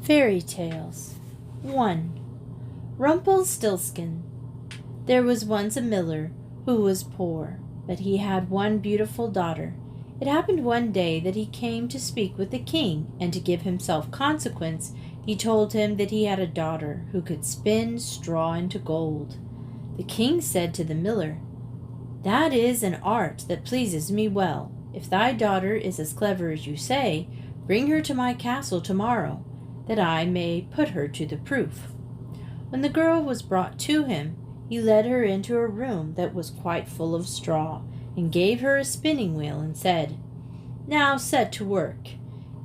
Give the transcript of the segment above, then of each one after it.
Fairy Tales 1. Rumpelstiltskin. There was once a miller who was poor, but he had one beautiful daughter. It happened one day that he came to speak with the king, and to give himself consequence, he told him that he had a daughter who could spin straw into gold. The king said to the miller, "That is an art that pleases me well. If thy daughter is as clever as you say, bring her to my castle tomorrow, that I may put her to the proof." When the girl was brought to him, he led her into a room that was quite full of straw, and gave her a spinning wheel, and said, "Now set to work.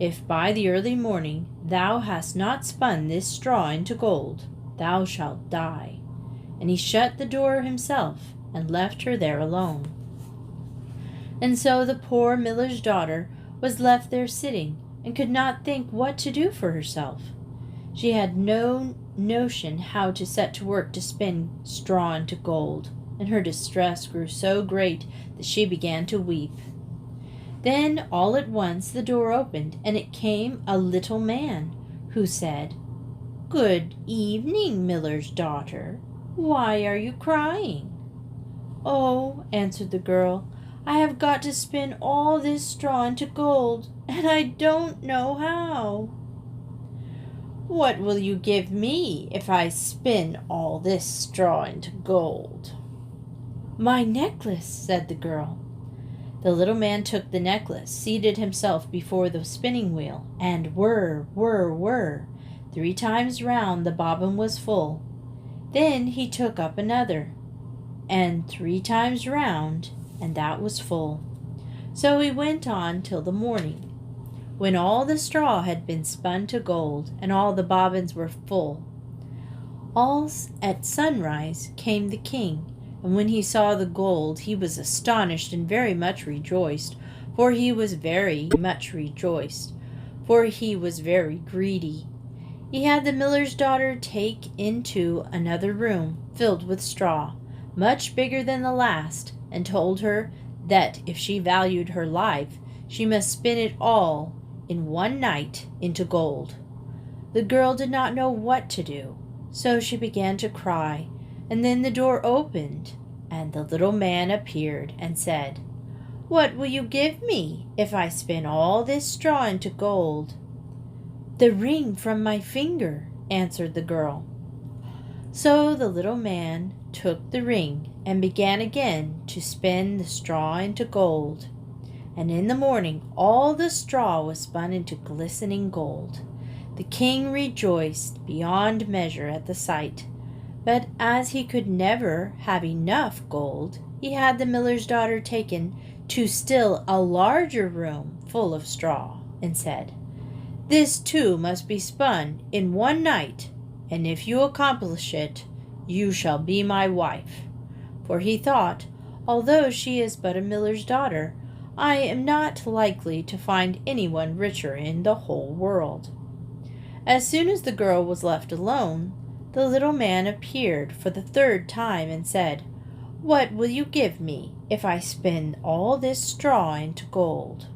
If by the early morning thou hast not spun this straw into gold, thou shalt die." And he shut the door himself, and left her there alone. And so the poor miller's daughter was left there sitting, and could not think what to do for herself. She had no notion how to set to work to spin straw into gold, and her distress grew so great that she began to weep. Then all at once the door opened, and it came a little man, who said, "Good evening, miller's daughter. Why are you crying?" "Oh," answered the girl, "I have got to spin all this straw into gold, and I don't know how." "What will you give me if I spin all this straw into gold?" "My necklace," said the girl. The little man took the necklace, seated himself before the spinning wheel, and whir, whir, whir, 3 times round the bobbin was full. Then he took up another, and 3 times round, and that was full. So he went on till the morning, when all the straw had been spun to gold, and all the bobbins were full. All at sunrise came the king, and when he saw the gold he was astonished and very much rejoiced, for he was very greedy. He had the miller's daughter take into another room filled with straw, much bigger than the last, and told her that if she valued her life, she must spin it all in one night into gold. The girl did not know what to do, so she began to cry, and then the door opened, and the little man appeared and said, "What will you give me if I spin all this straw into gold?" "The ring from my finger," answered the girl. So the little man took the ring and began again to spin the straw into gold. And in the morning all the straw was spun into glistening gold. The king rejoiced beyond measure at the sight, but as he could never have enough gold, he had the miller's daughter taken to still a larger room full of straw, and said, "This too must be spun in one night, and if you accomplish it, you shall be my wife." For he thought, although she is but a miller's daughter, I am not likely to find anyone richer in the whole world. As soon as the girl was left alone, the little man appeared for the 3rd time and said, "What will you give me if I spin all this straw into gold?"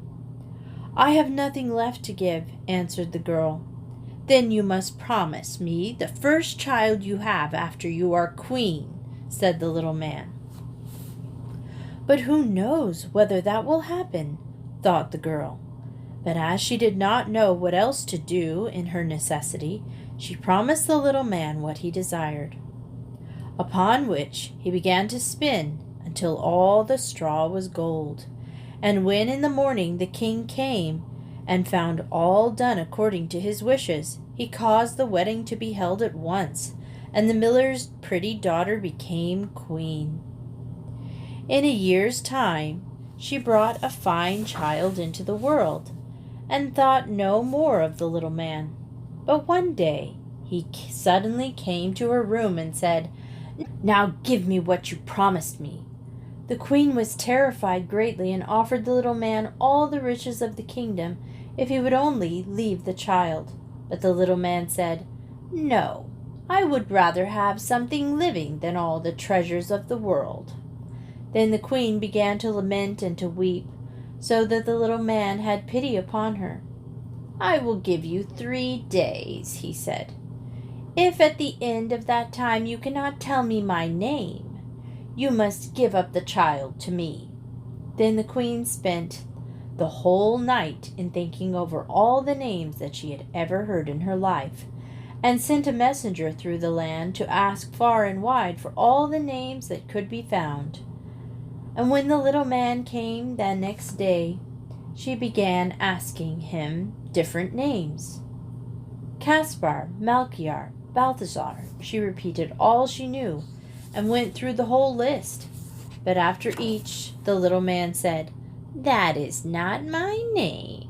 "I have nothing left to give," answered the girl. "Then you must promise me the first child you have after you are queen," said the little man. "But who knows whether that will happen?" thought the girl. But as she did not know what else to do in her necessity, she promised the little man what he desired. Upon which he began to spin until all the straw was gold. And when in the morning the king came and found all done according to his wishes, he caused the wedding to be held at once, and the miller's pretty daughter became queen. In a year's time she brought a fine child into the world, and thought no more of the little man. But one day he suddenly came to her room and said, "Now give me what you promised me." The queen was terrified greatly, and offered the little man all the riches of the kingdom if he would only leave the child. But the little man said, "No, I would rather have something living than all the treasures of the world." Then the queen began to lament and to weep, so that the little man had pity upon her. "I will give you 3 days," he said. "If at the end of that time you cannot tell me my name, you must give up the child to me." Then the queen spent the whole night in thinking over all the names that she had ever heard in her life, and sent a messenger through the land to ask far and wide for all the names that could be found. And when the little man came the next day, she began asking him different names. Caspar, Melchior, Balthazar. She repeated all she knew and went through the whole list. But after each, the little man said, "That is not my name."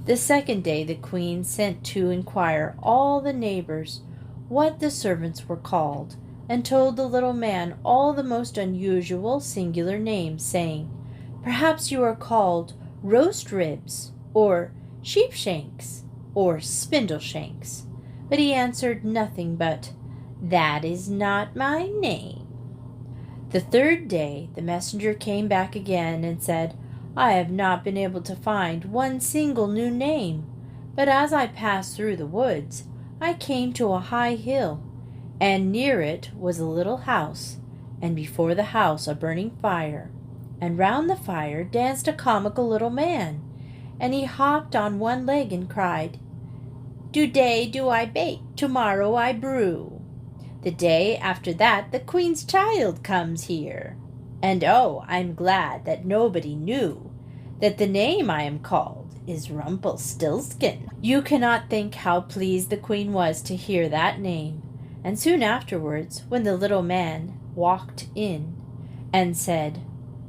The second day the queen sent to inquire all the neighbors what the servants were called, and told the little man all the most unusual singular names, saying, "Perhaps you are called roast ribs, or sheepshanks, or spindleshanks." But he answered nothing but, "That is not my name." The third day the messenger came back again and said, "I have not been able to find one single new name, but as I passed through the woods, I came to a high hill, and near it was a little house, and before the house a burning fire, and round the fire danced a comical little man, and he hopped on one leg and cried, 'Today do I bake, tomorrow I brew. The day after that the queen's child comes here. And oh, I'm glad that nobody knew that the name I am called is Rumpelstiltskin.'" You cannot think how pleased the queen was to hear that name, and soon afterwards, when the little man walked in and said,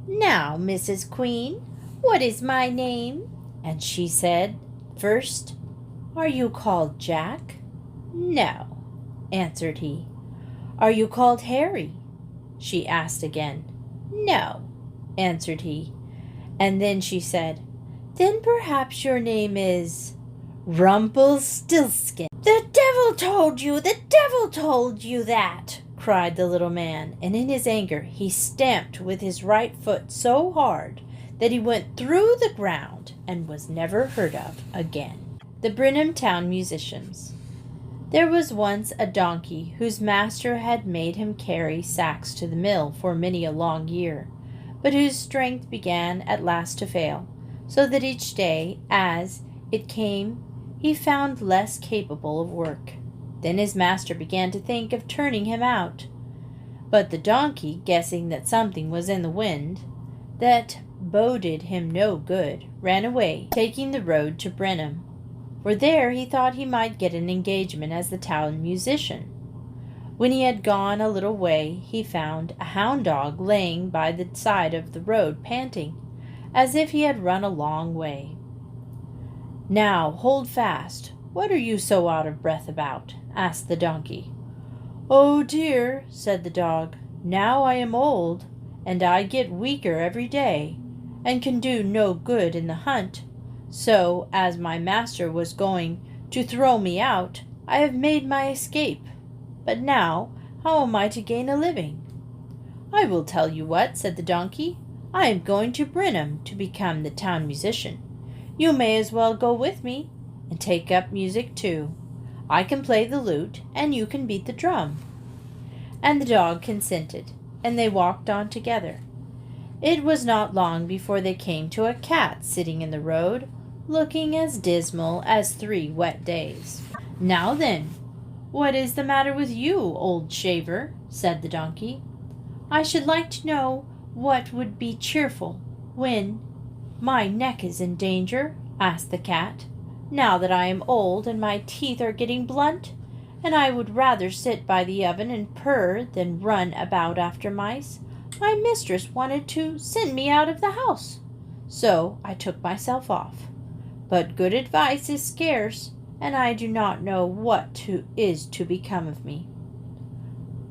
"Now, Mrs. Queen, what is my name?" And she said, first, "Are you called Jack?" "No," answered he. "Are you called Harry?" she asked again. "No," answered he. And then she said, "Then perhaps your name is Rumpelstiltskin." "The devil told you! The devil told you that!" cried the little man, and in his anger he stamped with his right foot so hard that he went through the ground and was never heard of again. The Bremen town musicians. There was once a donkey whose master had made him carry sacks to the mill for many a long year, but whose strength began at last to fail, so that each day, as it came, he found less capable of work. Then his master began to think of turning him out. But the donkey, guessing that something was in the wind that boded him no good, ran away, taking the road to Bremen, for there he thought he might get an engagement as the town musician. When he had gone a little way, he found a hound dog laying by the side of the road, panting, as if he had run a long way. "Now, hold fast. What are you so out of breath about?" asked the donkey. "Oh dear," said the dog, "now I am old, and I get weaker every day, and can do no good in the hunt. So, as my master was going to throw me out, I have made my escape. But now, how am I to gain a living?" "I will tell you what," said the donkey. "I am going to Bremen to become the town musician. You may as well go with me, and take up music too. I can play the lute, and you can beat the drum." And the dog consented, and they walked on together. It was not long before they came to a cat sitting in the road, looking as dismal as 3 wet days. "Now then, what is the matter with you, old shaver?" said the donkey. "I should like to know what would be cheerful when my neck is in danger," asked the cat. "Now that I am old and my teeth are getting blunt, and I would rather sit by the oven and purr than run about after mice, my mistress wanted to send me out of the house, so I took myself off. But good advice is scarce, and I do not know what is to become of me."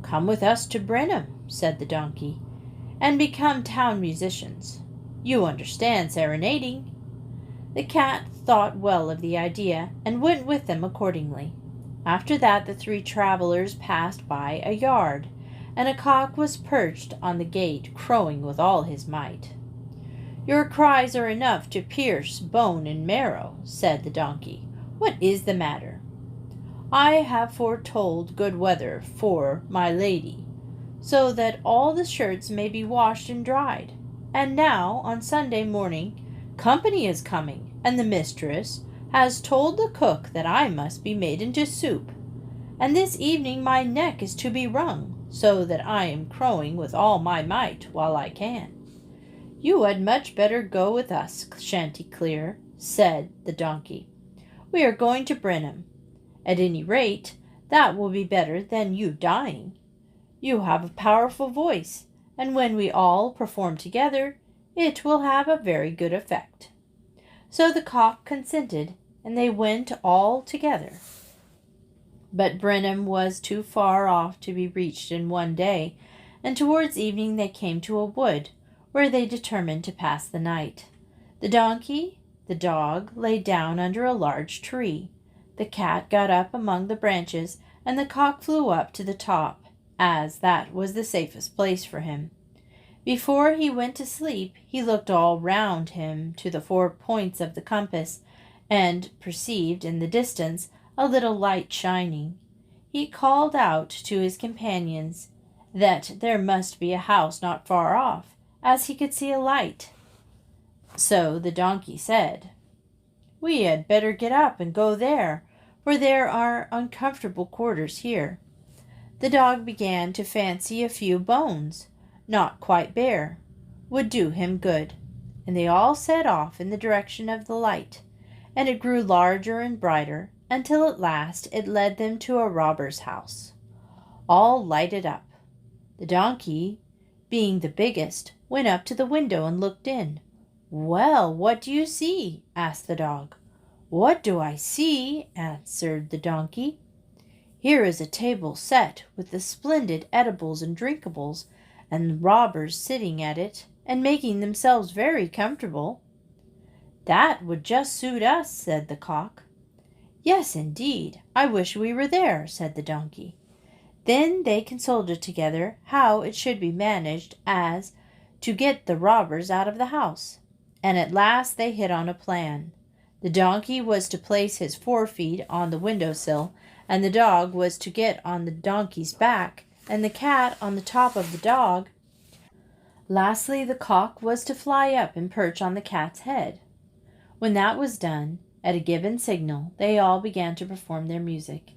"Come with us to Bremen," said the donkey, "and become town musicians. You understand serenading." The cat thought well of the idea, and went with them accordingly. After that the 3 travelers passed by a yard, and a cock was perched on the gate, crowing with all his might. "Your cries are enough to pierce bone and marrow," said the donkey. "What is the matter?" "I have foretold good weather for my lady, so that all the shirts may be washed and dried. And now, on Sunday morning, company is coming, and the mistress has told the cook that I must be made into soup. And this evening my neck is to be wrung, so that I am crowing with all my might while I can." "You had much better go with us, Chanticleer," said the donkey. "We are going to Bremen. At any rate, that will be better than you dying. You have a powerful voice, and when we all perform together, it will have a very good effect." So the cock consented, and they went all together. But Bremen was too far off to be reached in one day, and towards evening they came to a wood, where they determined to pass the night. The donkey, the dog, lay down under a large tree. The cat got up among the branches, and the cock flew up to the top, as that was the safest place for him. Before he went to sleep, he looked all round him to the 4 points of the compass, and perceived in the distance a little light shining. He called out to his companions that there must be a house not far off, as he could see a light. So the donkey said, "We had better get up and go there, for there are uncomfortable quarters here." The dog began to fancy a few bones, not quite bare, would do him good, and they all set off in the direction of the light, and it grew larger and brighter, until at last it led them to a robber's house, all lighted up. The donkey, being the biggest, went up to the window and looked in. "Well, what do you see?" asked the dog. "What do I see?" answered the donkey. "Here is a table set with the splendid edibles and drinkables, and robbers sitting at it and making themselves very comfortable." "That would just suit us," said the cock. "Yes, indeed, I wish we were there," said the donkey. Then they consulted together how it should be managed as to get the robbers out of the house, and at last they hit on a plan. The donkey was to place his 4 feet on the window-sill, and the dog was to get on the donkey's back, and the cat on the top of the dog. Lastly, the cock was to fly up and perch on the cat's head. When that was done, at a given signal, they all began to perform their music.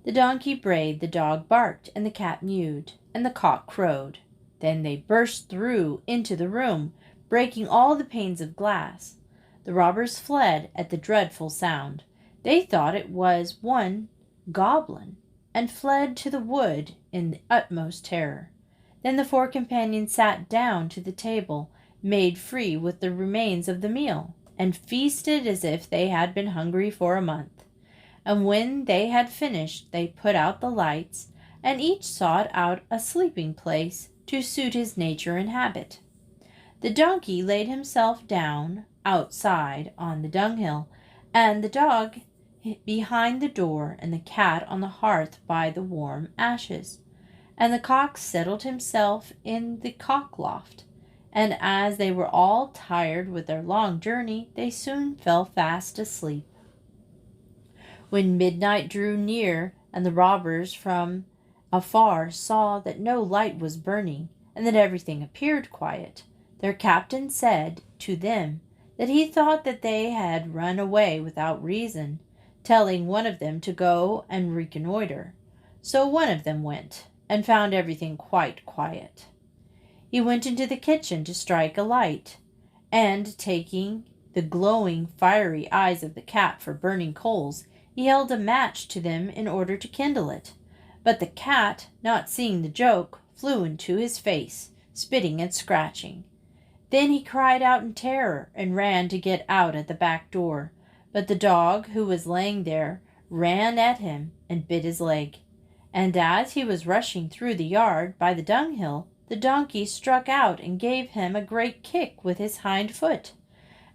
The donkey brayed, the dog barked, and the cat mewed, and the cock crowed. Then they burst through into the room, breaking all the panes of glass. The robbers fled at the dreadful sound. They thought it was one goblin, and fled to the wood in the utmost terror. Then the 4 companions sat down to the table, made free with the remains of the meal, and feasted as if they had been hungry for a month. And when they had finished, they put out the lights, and each sought out a sleeping place to suit his nature and habit. The donkey laid himself down outside on the dunghill, and the dog behind the door, and the cat on the hearth by the warm ashes. And the cock settled himself in the cock-loft, and as they were all tired with their long journey, they soon fell fast asleep. When midnight drew near, and the robbers from afar saw that no light was burning, and that everything appeared quiet, their captain said to them that he thought that they had run away without reason, telling one of them to go and reconnoiter. So one of them went, and found everything quite quiet. He went into the kitchen to strike a light, and taking the glowing, fiery eyes of the cat for burning coals, he held a match to them in order to kindle it. But the cat, not seeing the joke, flew into his face, spitting and scratching. Then he cried out in terror and ran to get out at the back door. But the dog, who was laying there, ran at him and bit his leg. And as he was rushing through the yard by the dunghill, the donkey struck out and gave him a great kick with his hind foot.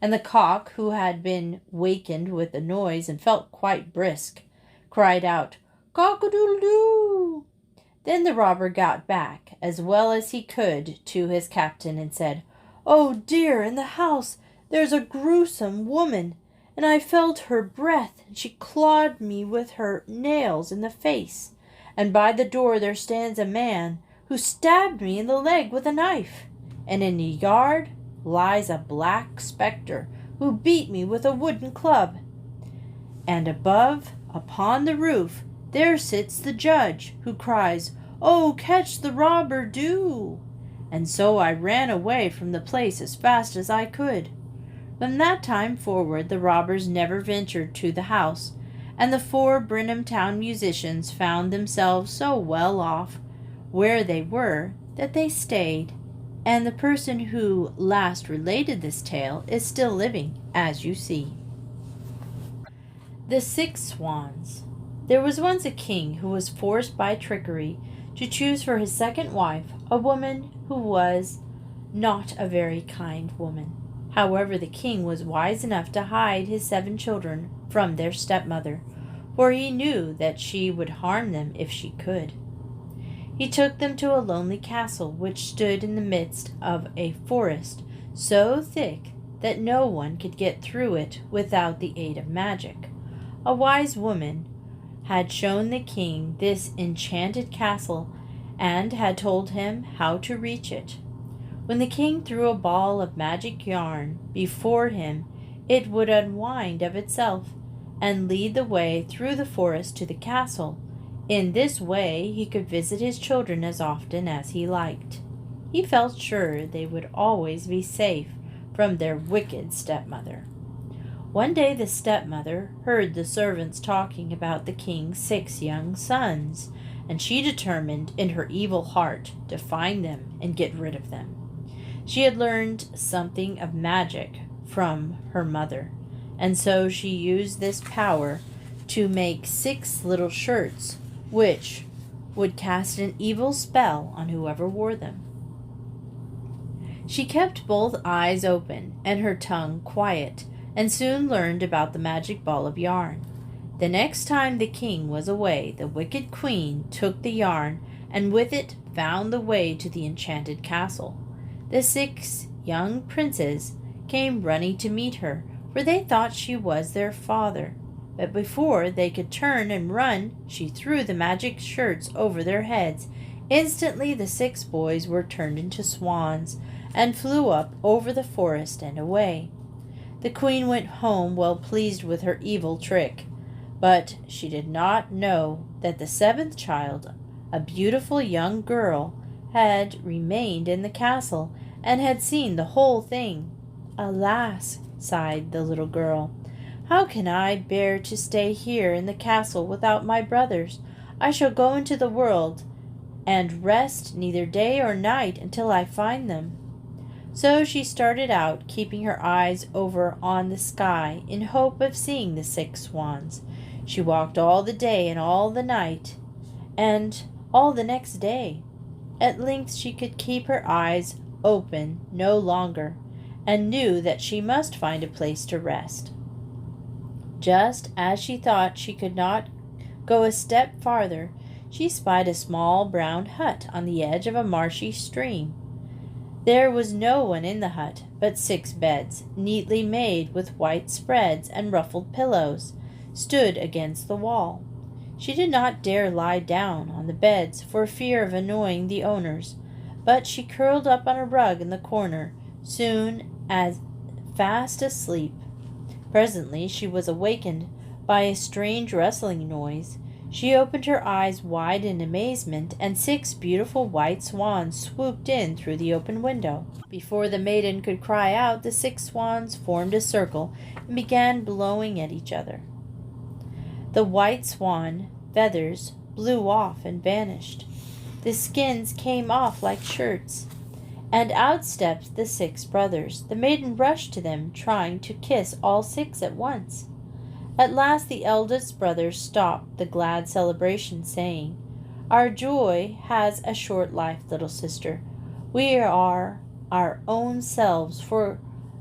And the cock, who had been wakened with the noise and felt quite brisk, cried out, "Cock-a-doodle-doo!" Then the robber got back as well as he could to his captain and said, Oh dear, in the house there's a gruesome woman, and I felt her breath, and she clawed me with her nails in the face. And by the door there stands a man who stabbed me in the leg with a knife. And in the yard lies a black spectre who beat me with a wooden club. And above, upon the roof, there sits the judge, who cries, 'Oh, catch the robber, do!' And so I ran away from the place as fast as I could. From that time forward the robbers never ventured to the house, and the 4 Bremen town musicians found themselves so well off where they were that they stayed, and the person who last related this tale is still living, as you see. The 6 Swans. There was once a king who was forced by trickery to choose for his second wife a woman who was not a very kind woman. However, the king was wise enough to hide his 7 children from their stepmother, for he knew that she would harm them if she could. He took them to a lonely castle which stood in the midst of a forest so thick that no one could get through it without the aid of magic. A wise woman had shown the king this enchanted castle and had told him how to reach it. When the king threw a ball of magic yarn before him, it would unwind of itself and lead the way through the forest to the castle. In this way he could visit his children as often as he liked. He felt sure they would always be safe from their wicked stepmother. One day the stepmother heard the servants talking about the king's 6 young sons, and she determined in her evil heart to find them and get rid of them. She had learned something of magic from her mother, and so she used this power to make 6 little shirts which would cast an evil spell on whoever wore them. She kept both eyes open and her tongue quiet, and soon learned about the magic ball of yarn. The next time the king was away, the wicked queen took the yarn and with it found the way to the enchanted castle. The 6 young princes came running to meet her, for they thought she was their father. But before they could turn and run, she threw the magic shirts over their heads. Instantly the 6 boys were turned into swans and flew up over the forest and away. The queen went home well pleased with her evil trick, but she did not know that the 7th child, a beautiful young girl, had remained in the castle and had seen the whole thing. "Alas," sighed the little girl, "how can I bear to stay here in the castle without my brothers? I shall go into the world and rest neither day or night until I find them." So she started out, keeping her eyes over on the sky in hope of seeing the 6 swans. She walked all the day and all the night and all the next day. At length she could keep her eyes open no longer, and knew that she must find a place to rest. Just as she thought she could not go a step farther, she spied a small brown hut on the edge of a marshy stream. There was no one in the hut, but 6 beds, neatly made with white spreads and ruffled pillows, stood against the wall. She did not dare lie down on the beds for fear of annoying the owners, but she curled up on a rug in the corner, soon as fast asleep. Presently she was awakened by a strange rustling noise. She opened her eyes wide in amazement, and 6 beautiful white swans swooped in through the open window. Before the maiden could cry out, the 6 swans formed a circle and began blowing at each other. The white swan feathers blew off and vanished. The skins came off like shirts, and out stepped the 6 brothers. The maiden rushed to them, trying to kiss all 6 at once. At last the eldest brother stopped the glad celebration, saying, "Our joy has a short life, little sister. We are our own selves for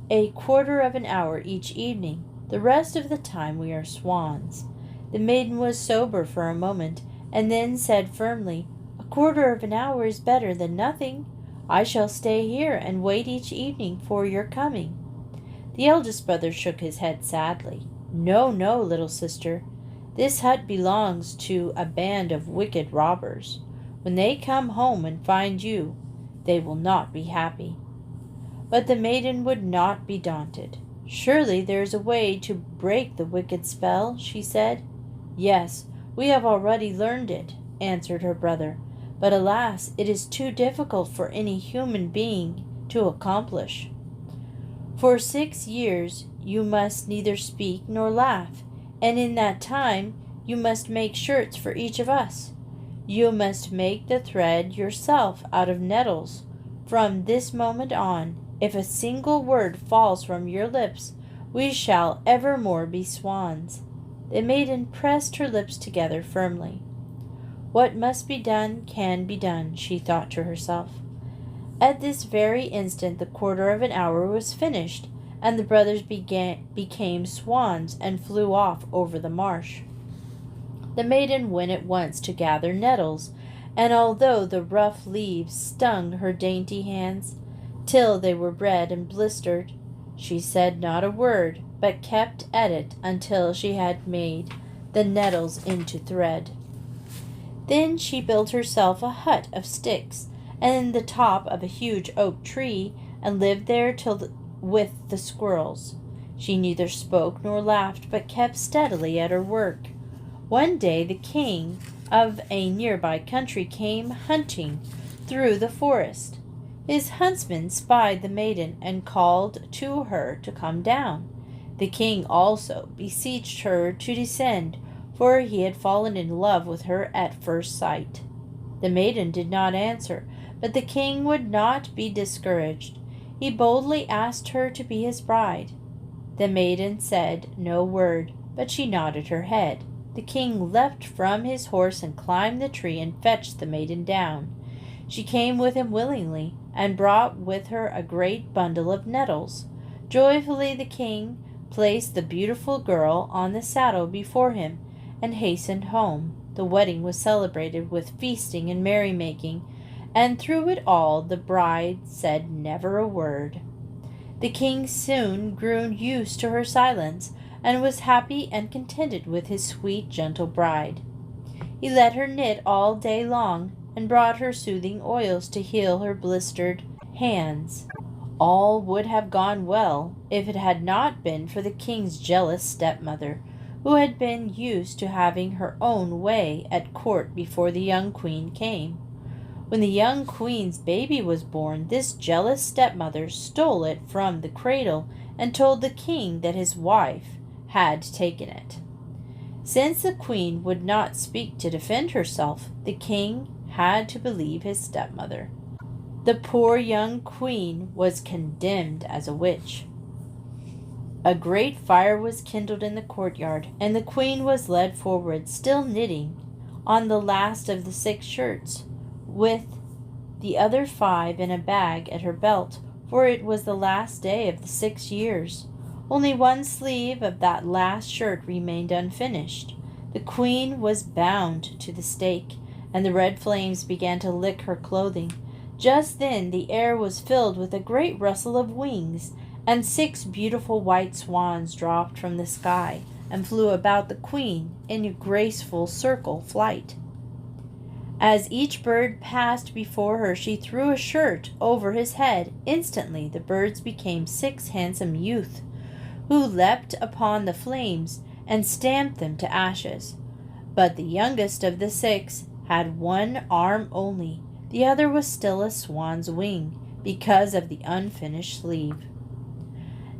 a quarter of an hour each evening. The rest of the time we are swans." The maiden was sober for a moment, and then said firmly, "A quarter of an hour is better than nothing. I shall stay here and wait each evening for your coming." The eldest brother shook his head sadly. "No, no, little sister. This hut belongs to a band of wicked robbers. When they come home and find you, they will not be happy." But the maiden would not be daunted. "Surely there is a way to break the wicked spell," she said. "Yes, we have already learned it," answered her brother. "But alas, it is too difficult for any human being to accomplish. For 6 years you must neither speak nor laugh, and in that time you must make shirts for each of us. You must make the thread yourself out of nettles. From this moment on, if a single word falls from your lips, we shall evermore be swans." The maiden pressed her lips together firmly. "What must be done can be done," she thought to herself. At this very instant the quarter of an hour was finished, and the brothers became swans and flew off over the marsh. The maiden went at once to gather nettles, and although the rough leaves stung her dainty hands till they were red and blistered, she said not a word, but kept at it until she had made the nettles into thread. Then she built herself a hut of sticks and in the top of a huge oak tree, and lived there with the squirrels. She neither spoke nor laughed, but kept steadily at her work. One day the king of a nearby country came hunting through the forest. His huntsman spied the maiden and called to her to come down. The king also beseeched her to descend, for he had fallen in love with her at first sight. The maiden did not answer, but the king would not be discouraged. He boldly asked her to be his bride. The maiden said no word, but she nodded her head. The king leapt from his horse and climbed the tree and fetched the maiden down. She came with him willingly, and brought with her a great bundle of nettles. Joyfully the king placed the beautiful girl on the saddle before him, and hastened home. The wedding was celebrated with feasting and merrymaking, and through it all the bride said never a word. The king soon grew used to her silence, and was happy and contented with his sweet, gentle bride. He let her knit all day long, and brought her soothing oils to heal her blistered hands. All would have gone well if it had not been for the king's jealous stepmother, who had been used to having her own way at court before the young queen came. When the young queen's baby was born, this jealous stepmother stole it from the cradle and told the king that his wife had taken it. Since the queen would not speak to defend herself, the king had to believe his stepmother. The poor young queen was condemned as a witch. A great fire was kindled in the courtyard, and the queen was led forward, still knitting on the last of the 6 shirts, with the other 5 in a bag at her belt, for it was the last day of the 6 years. Only one sleeve of that last shirt remained unfinished. The queen was bound to the stake, and the red flames began to lick her clothing. Just then the air was filled with a great rustle of wings, and 6 beautiful white swans dropped from the sky and flew about the queen in a graceful circle flight. As each bird passed before her, she threw a shirt over his head. Instantly the birds became 6 handsome youths, who leapt upon the flames and stamped them to ashes. But the youngest of the 6 had 1 arm only. The other was still a swan's wing, because of the unfinished sleeve.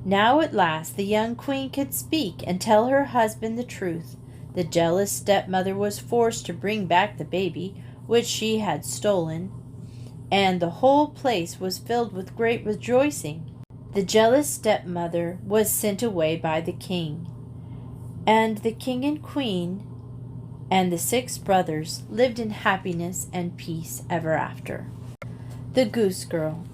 Now at last the young queen could speak and tell her husband the truth. The jealous stepmother was forced to bring back the baby, which she had stolen, and the whole place was filled with great rejoicing. The jealous stepmother was sent away by the king, and the king and queen and the 6 brothers lived in happiness and peace ever after. The Goose Girl.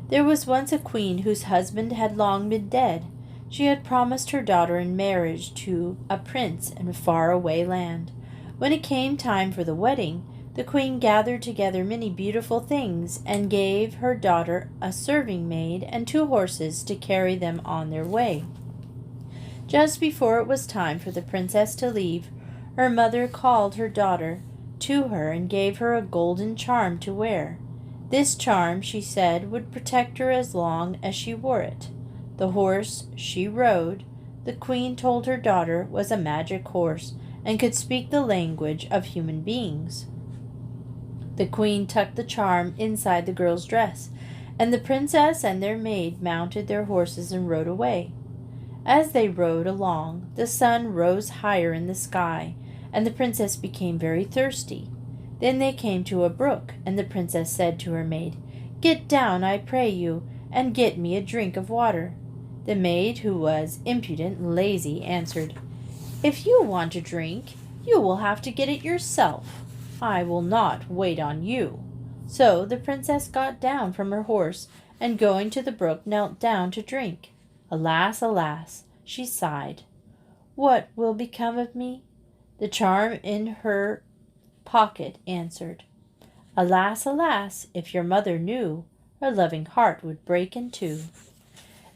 There was once a queen whose husband had long been dead. She had promised her daughter in marriage to a prince in a far-away land. When it came time for the wedding, The queen gathered together many beautiful things and gave her daughter a serving maid and 2 horses to carry them on their way. Just before it was time for the princess to leave, her mother called her daughter to her and gave her a golden charm to wear. This charm, she said, would protect her as long as she wore it. The horse she rode, the queen told her daughter, was a magic horse and could speak the language of human beings. The queen tucked the charm inside the girl's dress, and the princess and their maid mounted their horses and rode away. As they rode along, the sun rose higher in the sky, and the princess became very thirsty. Then they came to a brook, and the princess said to her maid, "Get down, I pray you, and get me a drink of water." The maid, who was impudent and lazy, answered, "If you want a drink, you will have to get it yourself. I will not wait on you." So the princess got down from her horse, and going to the brook knelt down to drink. Alas, alas, she sighed. "What will become of me?" The charm in her pocket answered, "Alas, alas, if your mother knew, her loving heart would break in 2."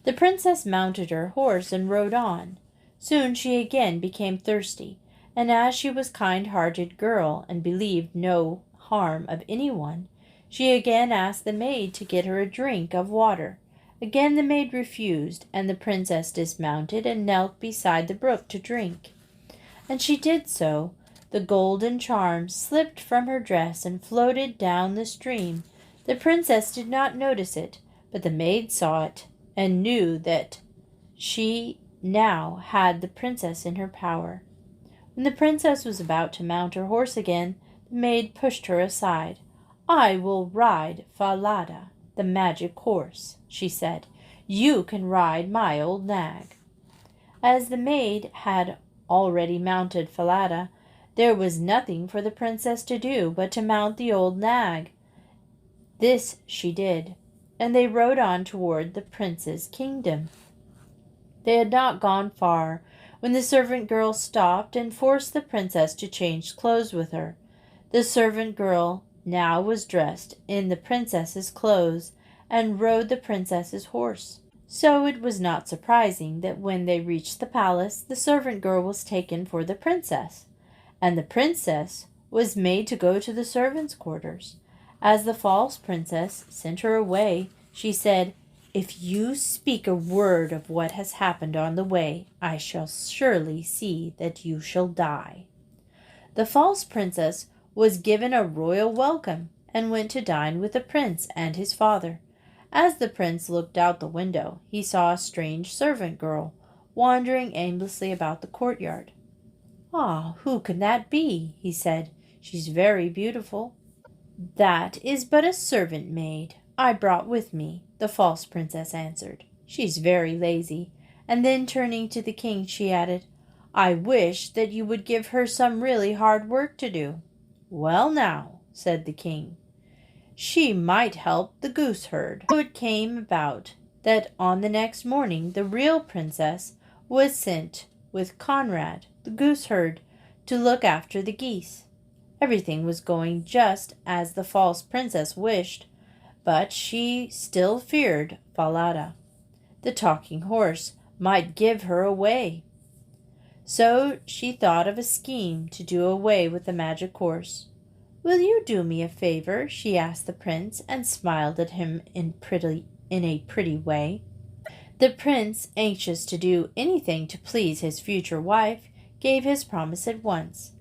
The princess mounted her horse and rode on. Soon she again became thirsty, and as she was a kind-hearted girl and believed no harm of anyone, she again asked the maid to get her a drink of water. Again the maid refused, and the princess dismounted and knelt beside the brook to drink. And she did so. The golden charm slipped from her dress and floated down the stream. The princess did not notice it, but the maid saw it and knew that she now had the princess in her power. When the princess was about to mount her horse again, the maid pushed her aside. "I will ride Falada, the magic horse," she said. "You can ride my old nag." As the maid had already mounted Falada, there was nothing for the princess to do but to mount the old nag. This she did, and they rode on toward the prince's kingdom. They had not gone far when the servant girl stopped and forced the princess to change clothes with her. The servant girl now was dressed in the princess's clothes and rode the princess's horse. So it was not surprising that when they reached the palace, the servant girl was taken for the princess, and the princess was made to go to the servants' quarters. As the false princess sent her away, she said, "If you speak a word of what has happened on the way, I shall surely see that you shall die." The false princess was given a royal welcome and went to dine with the prince and his father. As the prince looked out the window, he saw a strange servant girl wandering aimlessly about the courtyard. "Ah, who can that be?" he said. "She's very beautiful." "That is but a servant maid I brought with me," the false princess answered. "She's very lazy." And then turning to the king, she added, "I wish that you would give her some really hard work to do." "Well now," said the king, "she might help the goose herd." So it came about that on the next morning the real princess was sent with Conrad, the goose herd, to look after the geese. Everything was going just as the false princess wished, but she still feared Falada. The talking horse might give her away. So she thought of a scheme to do away with the magic horse. "Will you do me a favor?" she asked the prince, and smiled at him in a pretty way. The prince, anxious to do anything to please his future wife, gave his promise at once.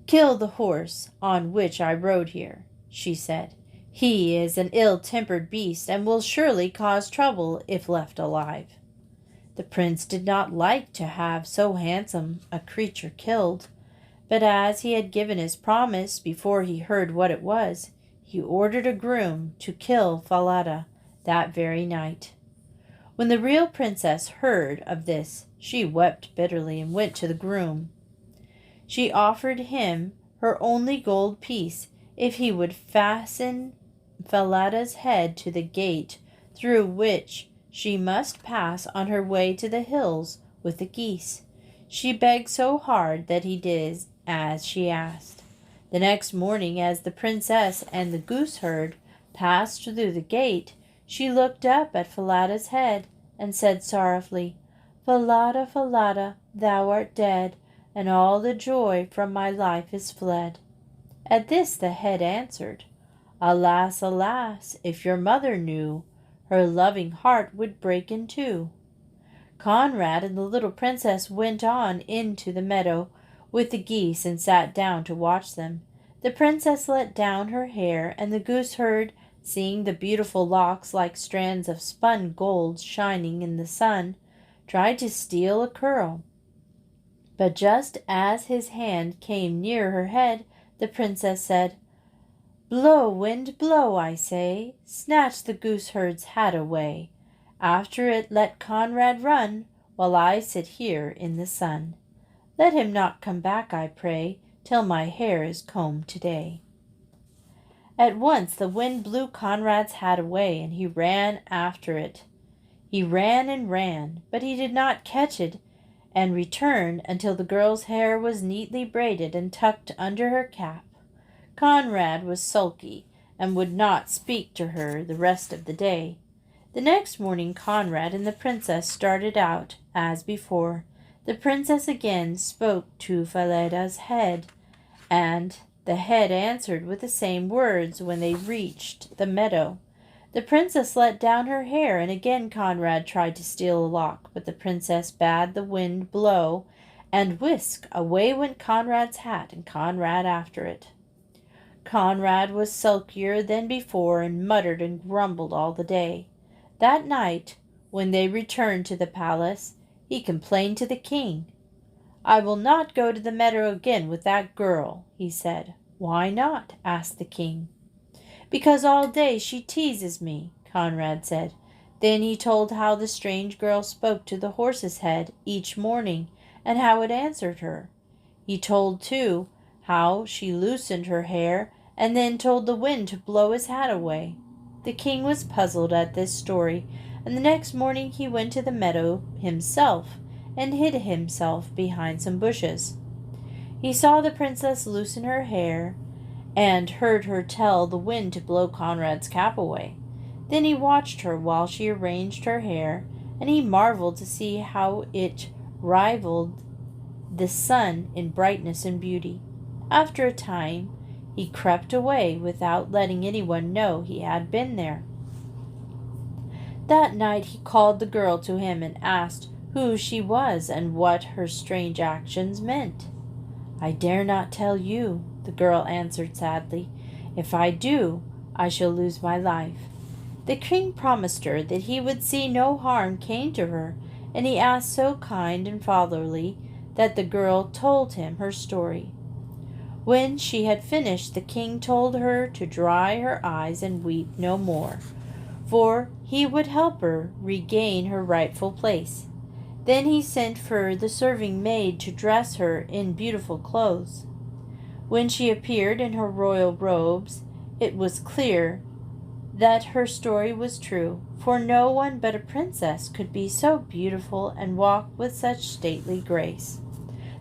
"Kill the horse on which I rode here," she said. "He is an ill-tempered beast and will surely cause trouble if left alive." The prince did not like to have so handsome a creature killed, but as he had given his promise before he heard what it was, he ordered a groom to kill Falada that very night. When the real princess heard of this, she wept bitterly and went to the groom. She offered him her only gold piece if he would fasten Falada's head to the gate through which she must pass on her way to the hills with the geese. She begged so hard that he did as she asked. The next morning, as the princess and the gooseherd passed through the gate, she looked up at Falada's head and said sorrowfully, "Falada, Falada, thou art dead, and all the joy from my life is fled." At this the head answered, "Alas, alas, if your mother knew, her loving heart would break in two." Conrad and the little princess went on into the meadow with the geese and sat down to watch them. The princess let down her hair, and the gooseherd, seeing the beautiful locks like strands of spun gold shining in the sun, tried to steal a curl. But just as his hand came near her head, the princess said, "Blow, wind, blow, I say, snatch the gooseherd's hat away. After it let Conrad run, while I sit here in the sun. Let him not come back, I pray, till my hair is combed today." At once the wind blew Conrad's hat away, and he ran after it. He ran and ran, but he did not catch it and return until the girl's hair was neatly braided and tucked under her cap. Conrad was sulky and would not speak to her the rest of the day. The next morning Conrad and the princess started out, as before. The princess again spoke to Falada's head, and the head answered with the same words when they reached the meadow. The princess let down her hair, and again Conrad tried to steal a lock, but the princess bade the wind blow, and whisk, away went Conrad's hat, and Conrad after it. Conrad was sulkier than before, and muttered and grumbled all the day. That night, when they returned to the palace, he complained to the king. "I will not go to the meadow again with that girl," he said. "Why not?" asked the king. "Because all day she teases me," Conrad said. Then he told how the strange girl spoke to the horse's head each morning, and how it answered her. He told, too, how she loosened her hair, and then told the wind to blow his hat away. The king was puzzled at this story, and the next morning he went to the meadow himself, and hid himself behind some bushes. He saw the princess loosen her hair, and heard her tell the wind to blow Conrad's cap away. Then he watched her while she arranged her hair, and he marveled to see how it rivaled the sun in brightness and beauty. After a time, he crept away without letting anyone know he had been there. That night he called the girl to him and asked who she was and what her strange actions meant. "I dare not tell you," the girl answered sadly. "If I do, I shall lose my life." The king promised her that he would see no harm came to her, and he asked so kind and fatherly that the girl told him her story. When she had finished, the king told her to dry her eyes and weep no more, for he would help her regain her rightful place. Then he sent for the serving maid to dress her in beautiful clothes. When she appeared in her royal robes, it was clear that her story was true, for no one but a princess could be so beautiful and walk with such stately grace.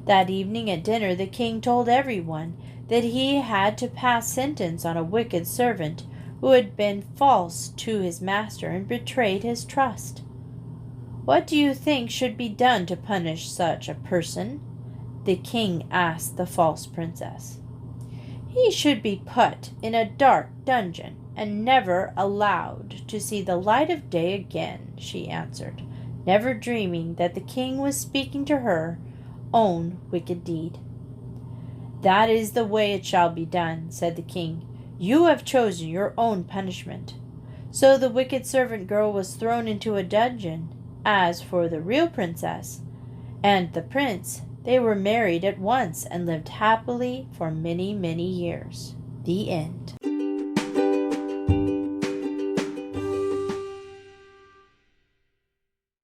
That evening at dinner the king told everyone that he had to pass sentence on a wicked servant who had been false to his master and betrayed his trust. "What do you think should be done to punish such a person?" the king asked the false princess. "He should be put in a dark dungeon and never allowed to see the light of day again," she answered, never dreaming that the king was speaking to her own wicked deed. "That is the way it shall be done," said the king. "You have chosen your own punishment." So the wicked servant girl was thrown into a dungeon. As for the real princess and the prince, they were married at once and lived happily for many, many years. The end.